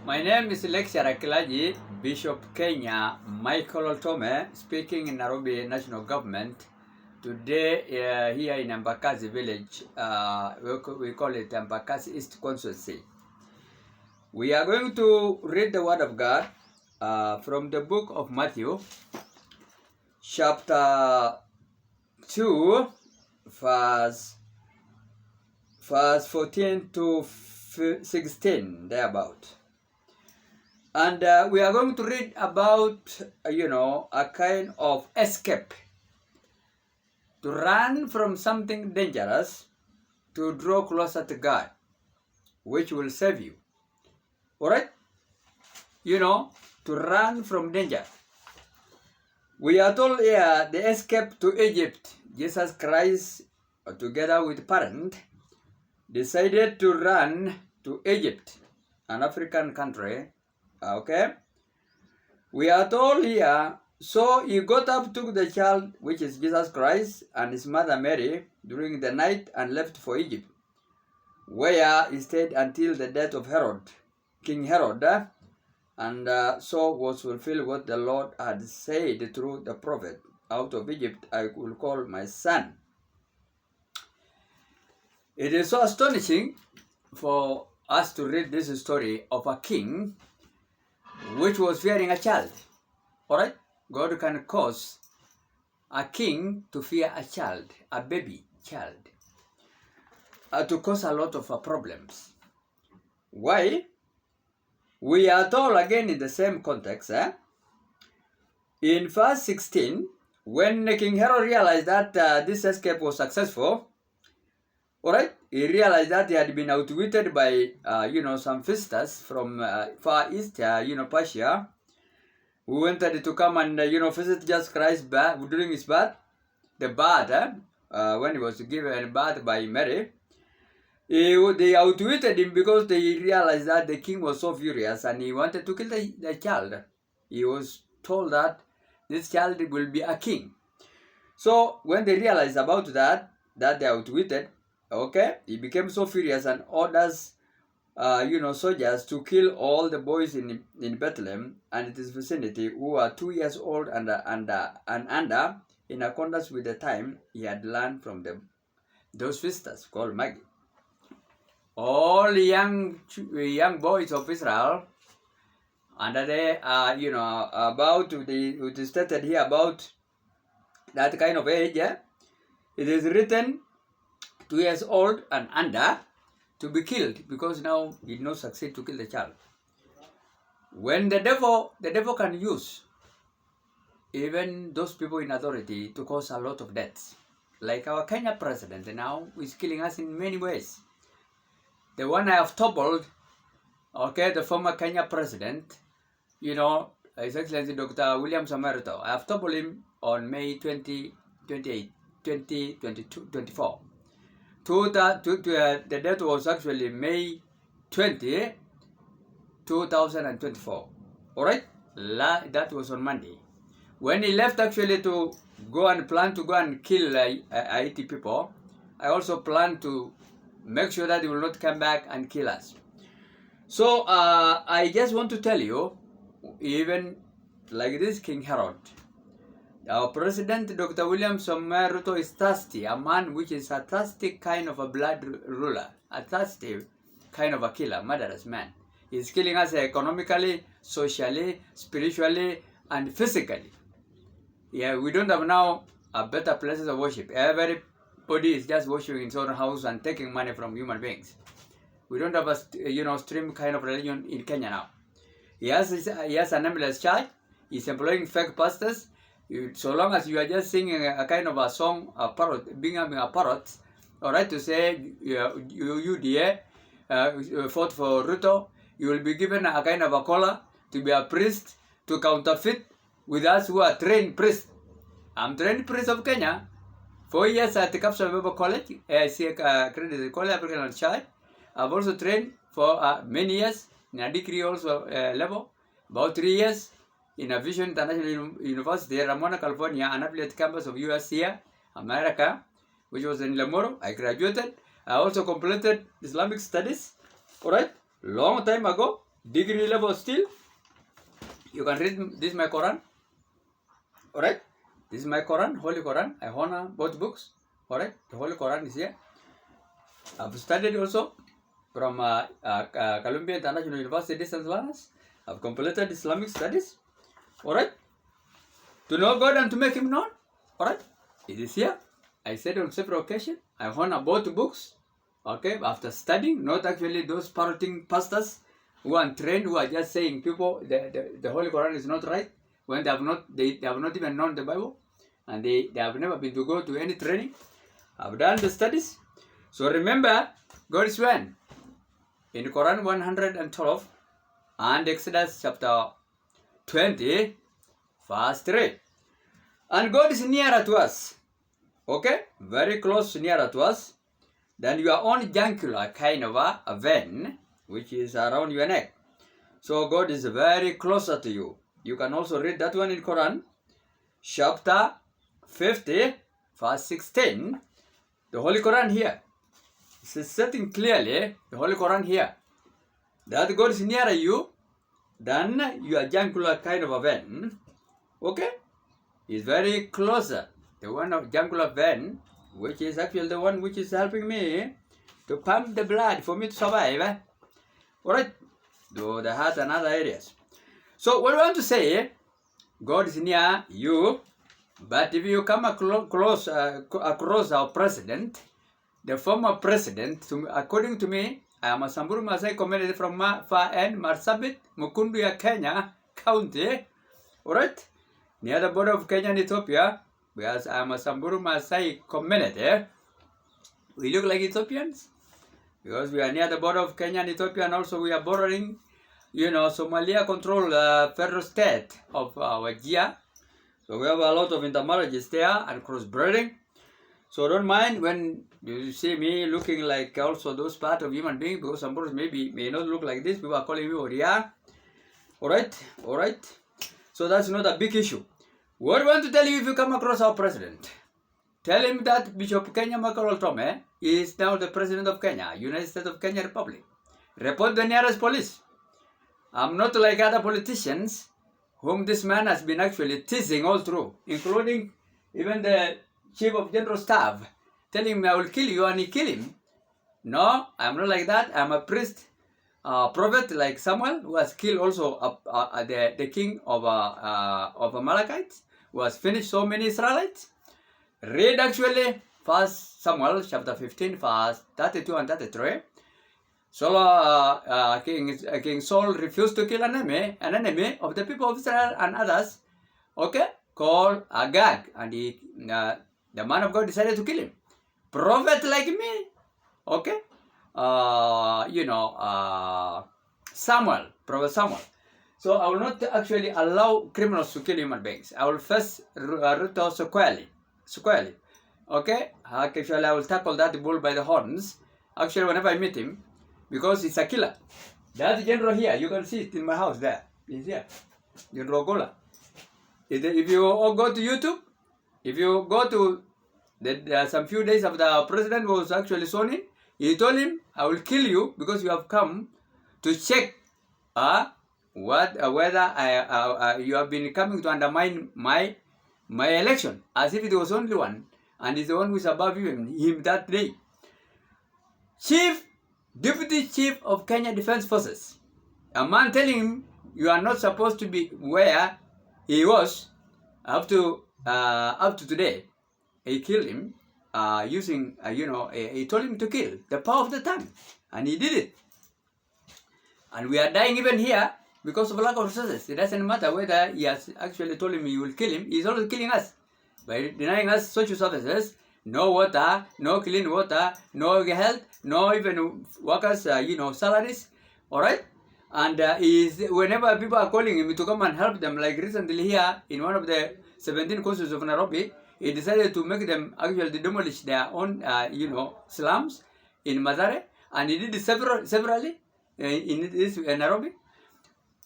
My name is Lecturer Kilaji, Bishop Kenya Loltome, speaking in Nairobi National Government. Today, here in Embakasi village, we call it Embakasi East Constituency. We are going to read the Word of God from the book of Matthew, chapter 2, verse 14 to 16, thereabout. And we are going to read about, a kind of escape. To run from something dangerous, to draw closer to God, which will save you. Alright? To run from danger. We are told here the escape to Egypt. Jesus Christ, together with parents, decided to run to Egypt, an African country. Okay? We are told here, so he got up, took the child, which is Jesus Christ, and his mother Mary, during the night and left for Egypt, where he stayed until the death of Herod, King Herod, and so was fulfilled what the Lord had said through the prophet, out of Egypt I will call my son. It is so astonishing for us to read this story of a king which was fearing a child. Alright? God can cause a king to fear a child, a baby child, to cause a lot of problems. Why? We are told again in the same context, in verse 16, when King Herod realized that this escape was successful, alright, he realized that he had been outwitted by, some visitors from far east, Persia, who wanted to come and, visit Jesus Christ during his birth, the birth, when he was given birth by Mary. They outwitted him because they realized that the king was so furious and he wanted to kill the child. He was told that this child will be a king. So when they realized about that they outwitted, okay, he became so furious and orders, soldiers to kill all the boys in Bethlehem and its vicinity who are 2 years old and under, in accordance with the time he had learned from those visitors called Magi. All young boys of Israel, and they are, it is stated here about that kind of age. It is written 2 years old and under to be killed, because now he did not succeed to kill the child. When the devil can use even those people in authority to cause a lot of deaths, like our Kenya President now is killing us in many ways. The one I have toppled, okay, the former Kenya President, His Excellency Dr. William Ruto. I have toppled him on May 2024. The date was actually May 20, 2024. Alright? That was on Monday. When he left actually to go and plan to go and kill Haiti people, I also planned to make sure that he will not come back and kill us. So I just want to tell you, even like this King Herod, our President Dr. William Ruto is thirsty, a man which is a thirsty kind of a blood ruler, a thirsty kind of a killer, murderous man. He's killing us economically, socially, spiritually, and physically. Yeah, we don't have now a better places of worship. Everybody is just worshiping in his own house and taking money from human beings. We don't have a stream kind of religion in Kenya now. He has a nameless church. He's employing fake pastors. So long as you are just singing a kind of a song, a parrot, being a parrot, alright, to say you dear, fought for Ruto, you will be given a kind of a collar to be a priest, to counterfeit with us who are trained priests. I'm trained priest of Kenya. 4 years at the Capsule Bible College, accredited college, African Church. I've also trained for many years in a degree also level, about 3 years in a Vision International University, Ramona, California, an affiliate campus of US here, America, which was in Lemoro. I graduated. I also completed Islamic studies, alright, long time ago. degree level still, you can read this my Quran. Alright? This is my Quran, Holy Quran. I honor both books. Alright? The Holy Quran is here. I've studied also from Columbia International University Distance Learners. I've completed Islamic studies. Alright? To know God and to make Him known. Alright? It is here. I said on several occasions, I honor both books. Okay? After studying, not actually those parroting pastors who are trained, who are just saying people the Holy Quran is not right when they have not even known the Bible, and they have never been to go to any training. I've done the studies. So remember, God is when? In Quran 112 and Exodus chapter 20, verse 3. And God is nearer to us. Okay? Very close, nearer to us than your own jugular kind of a vein, which is around your neck. So God is very closer to you. You can also read that one in Quran, chapter 50, verse 16. The Holy Quran here. It's setting clearly, the Holy Quran here, that God is nearer you than your jugular kind of a vein. Okay? He's very closer. The one of jugular vein, which is actually the one which is helping me to pump the blood for me to survive. Alright? To the heart and other areas. So what I want to say, God is near you, but if you come across our president, the former president, according to me, I am a Samburu Masai community from far end, Marsabit, Mukundu, Kenya County. Alright? Near the border of Kenya and Ethiopia, because I am a Samburu Masai community. We look like Ethiopians, because we are near the border of Kenya and Ethiopia, and also we are bordering, Somalia control federal state of Wajir. So we have a lot of intermarriages there and crossbreeding. So don't mind when you see me looking like also those part of human being, because some people may not look like this. People are calling me Oria. Alright. So that's not a big issue. What I want to tell you, if you come across our president, tell him that Bishop Kenya Loltome is now the president of Kenya, United States of Kenya Republic. Report the nearest police. I'm not like other politicians whom this man has been actually teasing all through, including even the Chief of General Staff, telling him I will kill you, and he killed him. No, I'm not like that. I'm a priest, prophet like Samuel, who has killed also the king of Amalekites, who has finished so many Israelites. Read actually 1 Samuel chapter 15, verse 32 and 33. King Saul refused to kill an enemy of the people of Israel and others, okay, called Agag, and the man of God decided to kill him. Prophet like me, okay, Prophet Samuel. So I will not actually allow criminals to kill human beings. I will first Ruto squarely, okay. Actually, I will tackle that bull by the horns. Actually, whenever I meet him, because he's a killer. That general here, you can see it in my house there. He's here. General Gola. If you go to YouTube, if you go to some few days after the president was actually sworn in, he told him, I will kill you because you have come to check whether you have been coming to undermine my election, as if it was only one, and he's the one who is above him that day. Deputy Chief of Kenya Defense Forces, a man telling him you are not supposed to be where he was up to today. He killed him using, he told him to kill, the power of the tongue, and he did it. And we are dying even here because of lack of resources. It doesn't matter whether he has actually told him he will kill him. He's always killing us by denying us social services. No water, no clean water, no health, no even workers, salaries. Alright? And whenever people are calling him to come and help them, like recently here in one of the 17 courses of Nairobi, he decided to make them actually demolish their own, slums in Mathare. And he did it severally in Nairobi.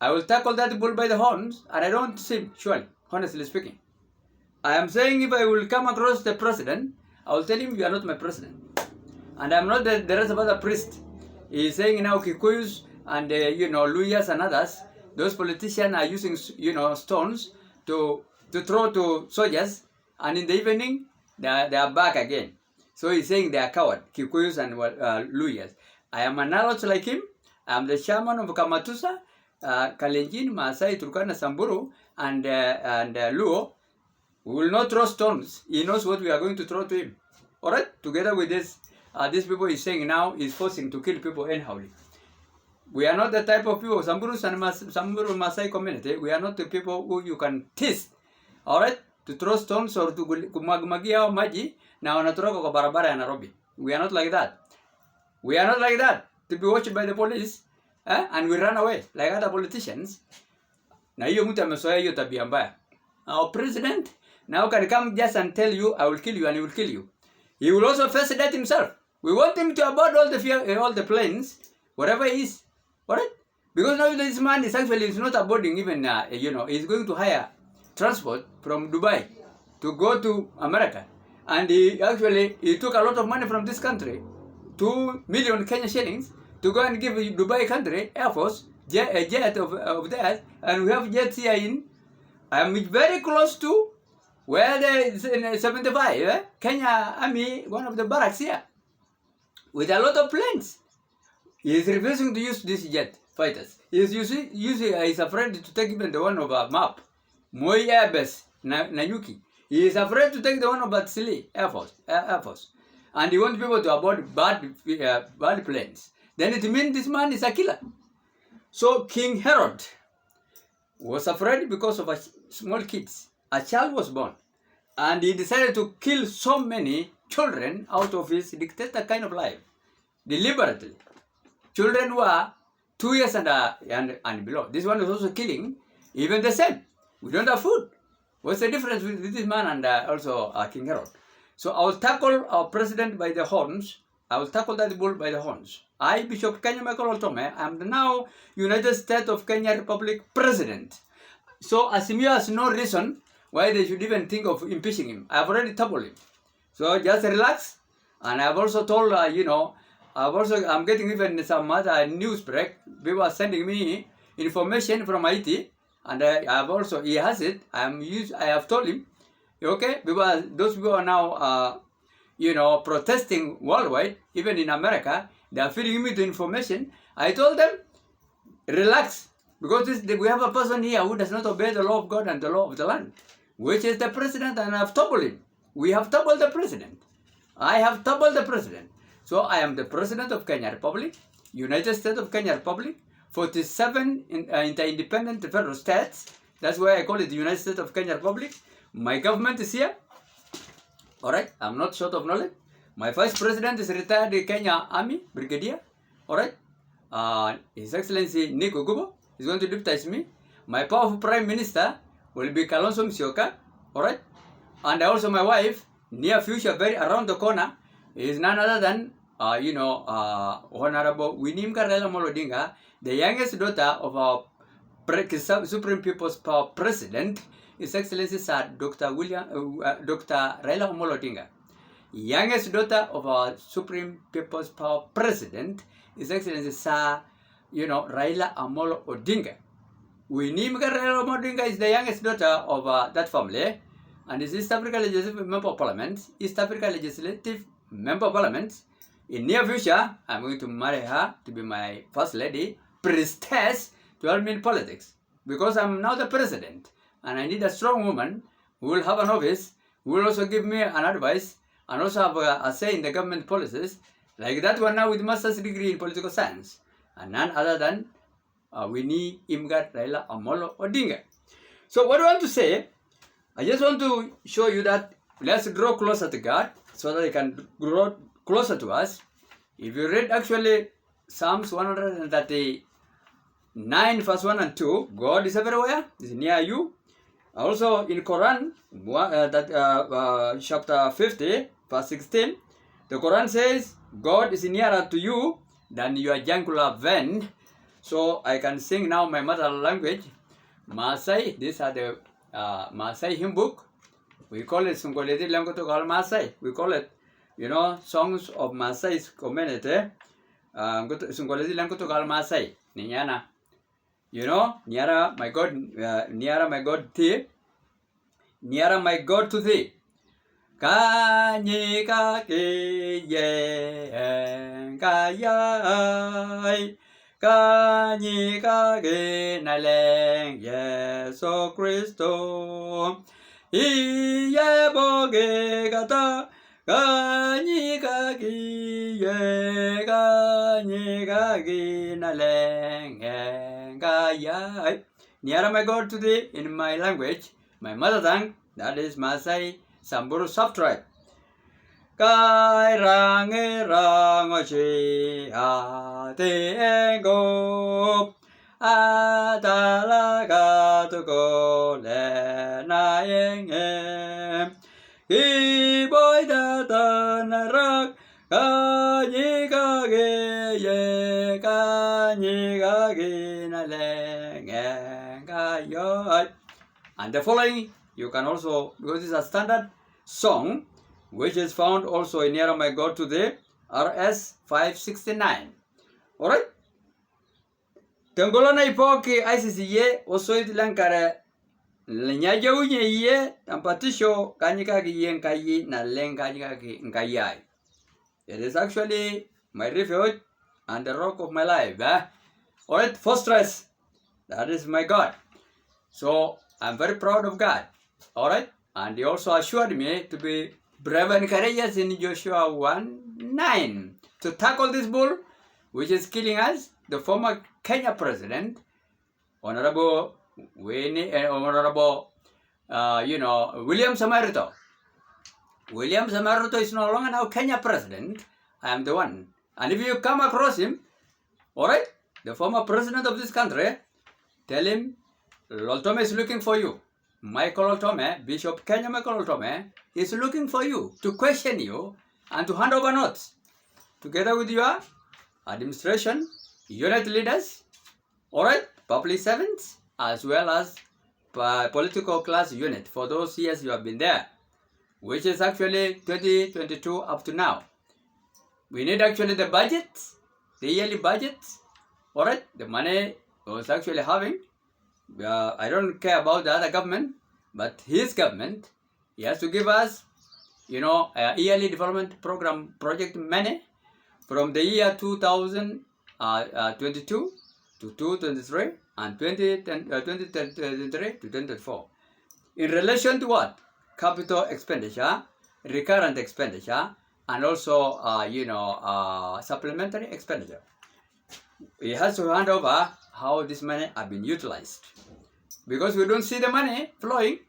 I will tackle that bull by the horns, and I don't see him, surely, honestly speaking. I am saying if I will come across the president, I will tell him you are not my president. And I am not the rest of other priests. He is saying now Kikuyus, and Luyas and others, those politicians are using, stones to throw to soldiers, and in the evening, they are back again. So he's saying they are coward, Kikuyus and Luyas. I am an adult like him. I am the chairman of Kamatusa, Kalenjin, Maasai, Turkana, Samburu, and Luo. We will not throw stones. He knows what we are going to throw to him. All right? Together with this, these people he's saying now is forcing to kill people anyhow. We are not the type of people, Samburu Maasai community, we are not the people who you can tease. All right? To throw stones or to kumagia maji na wanatoroka kwa barabara ya Nairobi. We are not like that. We are not like that. To be watched by the police and we run away like other politicians. Na hiyo mtu amezoea hiyo tabia mbaya. Our president now can come just and tell you, I will kill you, and he will kill you. He will also face that himself. We want him to abort all the planes, whatever he is. Alright? Because now this man is not aborting even, he's going to hire transport from Dubai to go to America. And he took a lot of money from this country, 2 million Kenya shillings, to go and give Dubai country, Air Force, a jet of theirs, and we have jets here in, I'm very close to where the 75, Kenya Army, one of the barracks here, with a lot of planes. He is refusing to use these jet fighters. He is he's afraid to take even the one of a map, Moi Air Base, Nanyuki. He is afraid to take the one of Batsili Air Force. And he wants people to abort bad planes. Then it means this man is a killer. So King Herod was afraid because of small kids. A child was born. And he decided to kill so many children out of his dictator kind of life. Deliberately. Children who are 2 years and below. This one was also killing even the same. We don't have food. What's the difference with this man and also King Herod? So I will tackle our president by the horns. I will tackle that bull by the horns. I, Bishop Kenya Loltome, am the now United States of Kenya Republic President. So Asimio has no reason why they should even think of impeaching him. I've already toppled him. So just relax. And I've also told, I'm getting even some other news break. People are sending me information from Haiti. And he has it. I have told him, okay, because those people are now, protesting worldwide, even in America. They are feeding me the information. I told them, relax, because we have a person here who does not obey the law of God and the law of the land, which is the president, and I have toppled him. We have toppled the president. I have toppled the president. So I am the president of Kenya Republic, United States of Kenya Republic, 47 inter-independent federal states. That's why I call it the United States of Kenya Republic. My government is here. All right, I'm not short of knowledge. My vice president is retired Kenya Army Brigadier. All right, His Excellency Nick Ogubo is going to deputize me. My powerful prime minister will be Kalonzo Musyoka. All right, and also my wife, near future, very around the corner, is none other than Honorable Winnie Raila Odinga, the youngest daughter of our Supreme People's Power President, His Excellency Sir Dr. Raila Odinga. Youngest daughter of our Supreme People's Power President, His Excellency Sir, Raila Amolo Odinga. Winnie Raila Odinga is the youngest daughter of that family, and is East Africa Legislative Member of Parliament. East Africa Legislative Member of Parliament. In near future, I'm going to marry her to be my first lady, priestess, to help me in politics. Because I'm now the president, and I need a strong woman who will have an office, who will also give me an advice, and also have a say in the government policies, like that one now with master's degree in political science, and none other than Winnie Raila Amolo Odinga. So what I want to say, I just want to show you that let's draw closer to God, so that He can grow closer to us. If you read actually Psalms 139 verse 1 and 2, God is everywhere, is near you. Also in Quran, chapter 50 verse 16, the Quran says, God is nearer to you than your jugular vein. So I can sing now my mother language, Maasai. These are the Maasai hymn book. We call it Sungoleti Langoto Maasai. We call it, songs of Maasai's community. sungolezi lang kuto kal Masai. Ninyana. You know, Niara, my God, Niara, my God, thee. Niara, my God to thee. Kanyi ka ki ye ka yai. Kanyi ka ki na leng Yeso Kristo. Iye boge kata. Kanyi ka ki ye kanyi ka ki na leng ka yai. Niara, my God to thee in my language, my mother tongue, that is Masai Samburu subtribe. Kai rangi rangochi ati ego atala tuko le na yenge boy da narak kanyi kage ye kanyi kage na lenge kayo. And the following you can also, because it's a standard song which is found also in Near My God to the RS 569. Alright? Tengolona ipoki ICC ye also it lankare lenyaje unye ye tampatisho kanyika ki ye nkayi na lenkanyika ki nkayai. It is actually my refuge and the rock of my life. Alright, fortress. That is my God. So I'm very proud of God. Alright? And he also assured me to be brave and courageous in Joshua 1:9 to tackle this bull which is killing us. The former Kenya President, Honorable William Samarito. William Samarito is no longer now Kenya President. I am the one. And if you come across him, alright, the former president of this country, tell him Loltome is looking for you. Michael Loltome, Bishop Kenya Loltome, is looking for you to question you and to hand over notes together with your administration, unit leaders, alright, public servants, as well as political class unit for those years you have been there, which is actually 2022 up to now. We need actually the budget, the yearly budget, alright, the money was actually having. I don't care about the other government, but his government, he has to give us, a yearly development program project money from the year 2022 to 2023 and 2023 to 2024. In relation to what? Capital expenditure, recurrent expenditure, and also, supplementary expenditure. He has to hand over how this money have been utilized. Because we don't see the money flowing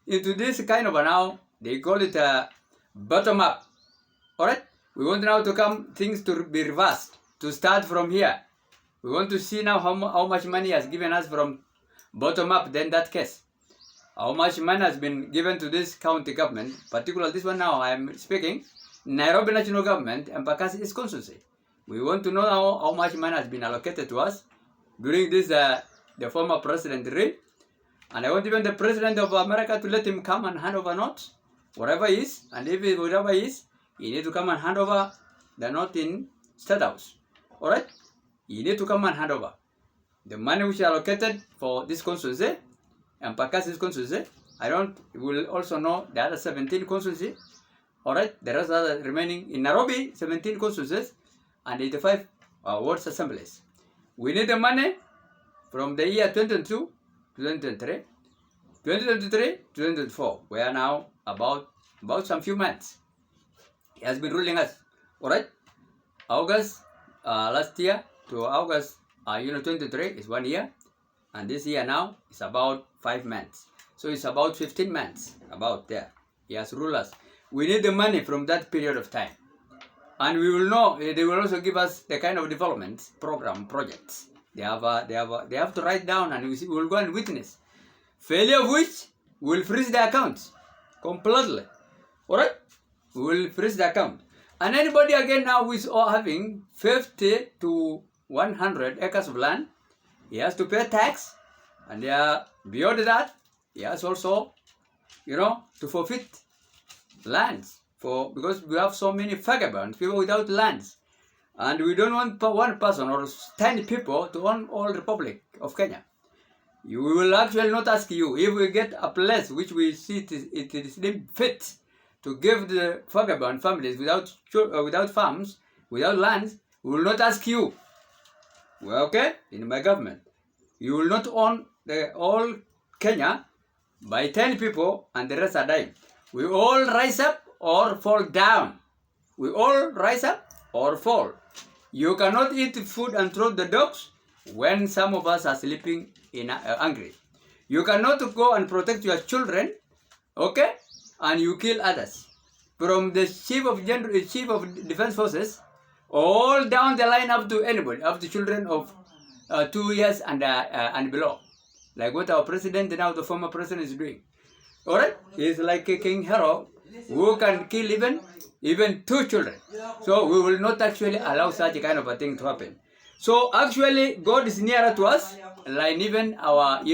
into this kind of now, they call it a bottom up. Alright? We want now to come things to be reversed, to start from here. We want to see now how much money has given us from bottom up, then that case. How much money has been given to this county government, particularly this one now I am speaking, Nairobi National Government and Pakasi is constituency. We want to know how much money has been allocated to us during this, the former President Reid. And I want even the President of America to let him come and hand over notes, whatever he is, and if it whatever he is, you need to come and hand over the note in State House. Alright? You need to come and hand over the money which is allocated for this constituency and Pakasi's constituency. We will also know the other 17 constituencies. Alright? The rest are the remaining in Nairobi, 17 constituencies and 85 wards assemblies. We need the money from the year 2022 to 2023, 2023 to 2024. We are now about some few months. He has been ruling us. Alright? August last year to August 2023 is 1 year. And this year now is about 5 months. So it's about 15 months about there. He has ruled us. We need the money from that period of time. And we will know, they will also give us the kind of development program projects. They have to write down and we will go and witness. Failure of which will freeze the accounts completely. Alright? We will freeze the account. And anybody again now who is having 50 to 100 acres of land, he has to pay tax. And beyond that, he has also, to forfeit lands. Because we have so many vagabonds, people without lands. And we don't want one person or 10 people to own all Republic of Kenya. We will actually not ask you. If we get a place which we see it is deemed fit to give the vagabond families without farms, without lands, we will not ask you. Well, okay, in my government, you will not own all Kenya by 10 people and the rest are dying. We all rise up or fall down. We all rise up or fall. You cannot eat food and throw the dogs when some of us are sleeping in hungry. You cannot go and protect your children, okay, and you kill others. From the chief of defense forces, all down the line up to anybody, up to children of 2 years and below, like what our president now, the former president, is doing. All right, he's like a King Hero who can kill even 2 children. So we will not actually allow such a kind of a thing to happen. So actually, God is nearer to us, like even our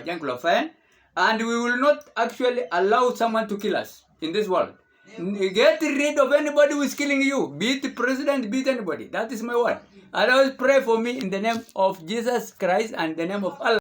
jungle of fire, and we will not actually allow someone to kill us in this world. Get rid of anybody who is killing you, be it the president, be it anybody. That is my word. And always pray for me in the name of Jesus Christ and the name of Allah.